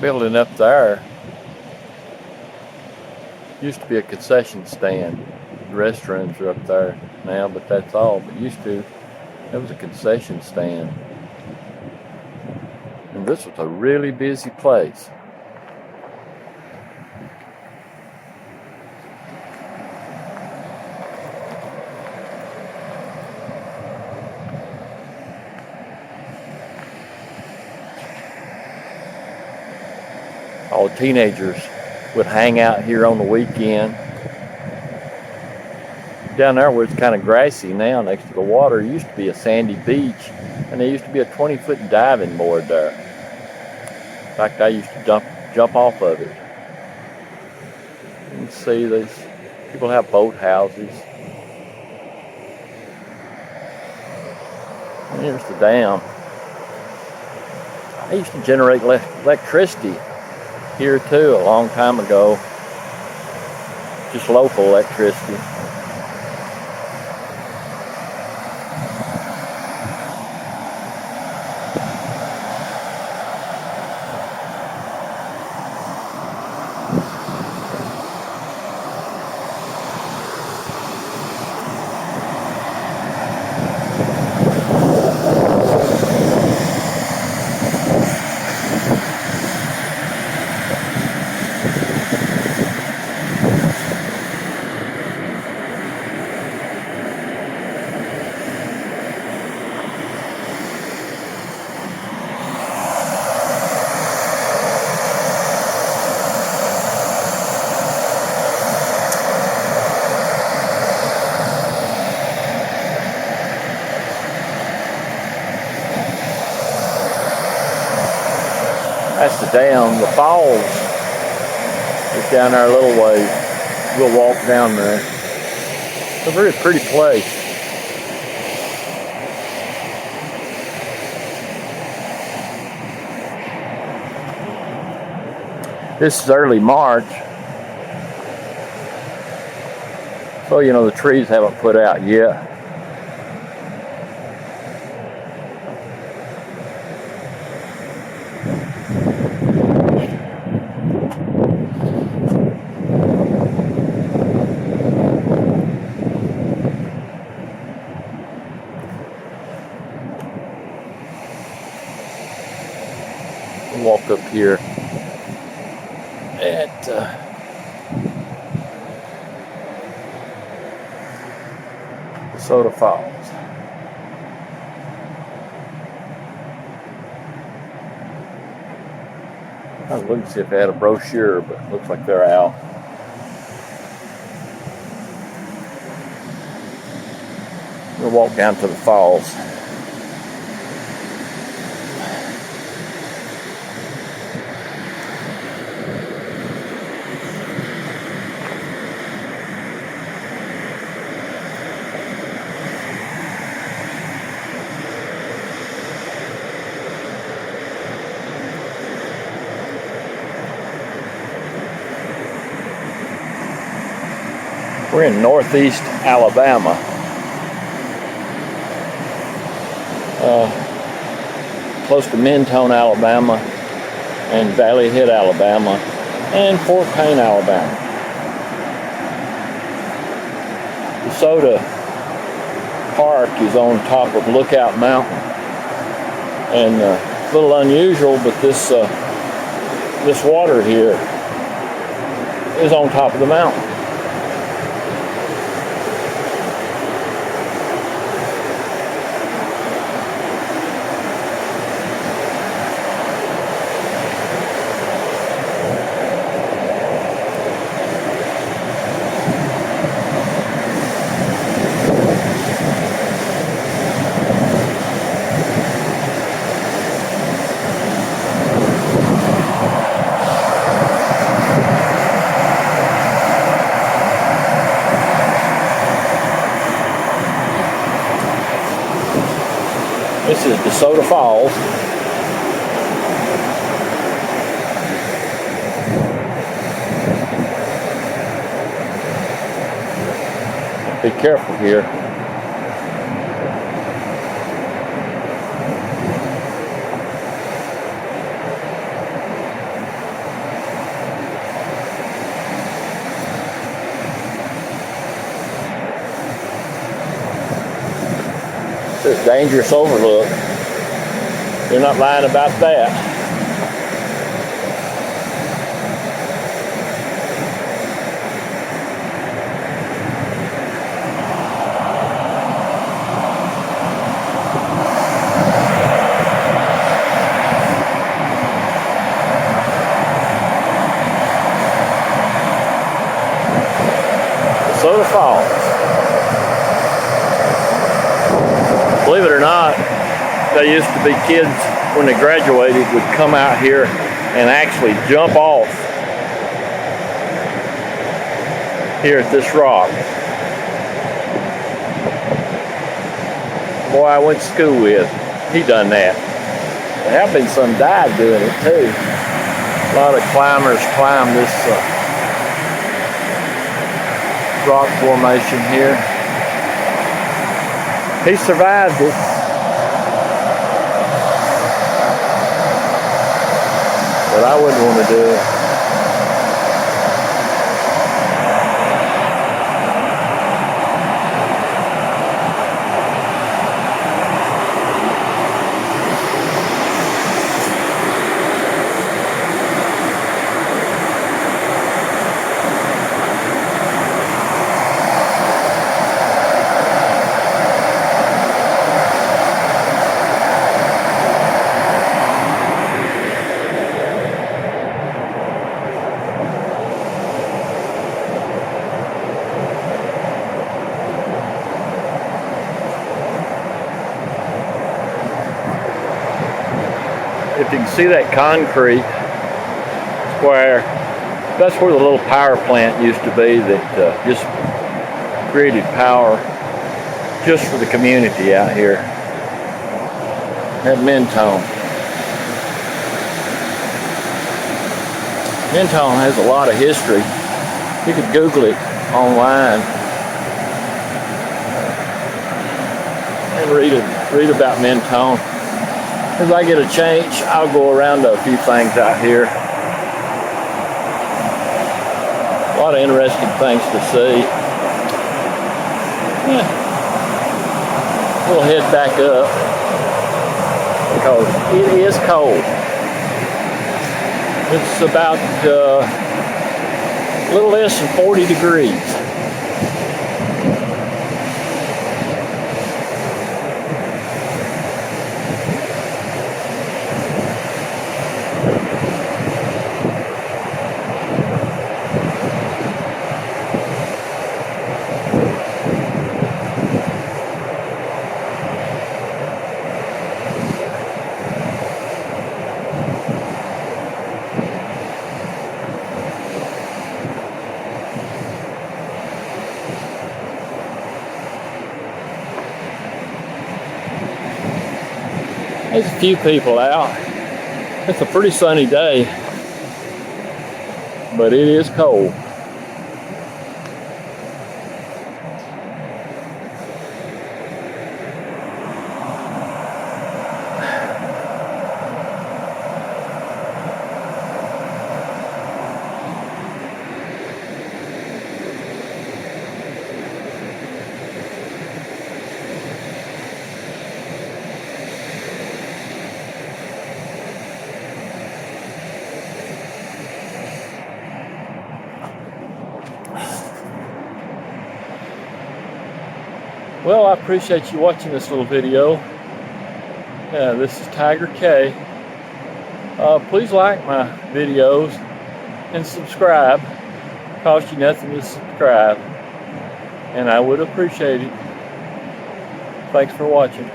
building up there used to be a concession stand. The restrooms are up there now, but that's all. But used to, it was a concession stand. And this was a really busy place. All the teenagers would hang out here on the weekend. Down there where it's kind of grassy now next to the water, used to be a sandy beach, and there used to be a 20-foot diving board there. In fact, I used to jump off of it. You can see these people have boat houses. And here's the dam. I used to generate electricity here too a long time ago. Just local electricity. That's the dam. The falls is down there a little ways. We'll walk down there. It's a very pretty place. This is early March. So, you know, the trees haven't put out yet. Walk up here at Desota Falls. I was looking to see if they had a brochure, but it looks like they're out. We'll walk down to the falls. We're in northeast Alabama. Close to Mentone, Alabama, and Valley Head, Alabama, and Fort Payne, Alabama. Desota Park is on top of Lookout Mountain, and it's a little unusual, but this water here is on top of the mountain. This is Desota Falls. Be careful here. This dangerous overlook. You're not lying about that. Desota Falls. Believe it or not, there used to be kids when they graduated would come out here and actually jump off here at this rock. Boy I went to school with, he done that. There have been some died doing it too. A lot of climbers climb this rock formation here. He survived it. But I wouldn't want to do it. If you can see that concrete square, that's where the little power plant used to be that just created power just for the community out here at Mentone. Mentone has a lot of history. You could Google it online and read about Mentone. As I get a change, I'll go around to a few things out here. A lot of interesting things to see. Yeah. We'll head back up because it is cold. It's about a little less than 40 degrees. There's a few people out. It's a pretty sunny day, but it is cold. Well, I appreciate you watching this little video. This is Tiger K. Please like my videos and subscribe. It costs you nothing to subscribe, and I would appreciate it. Thanks for watching.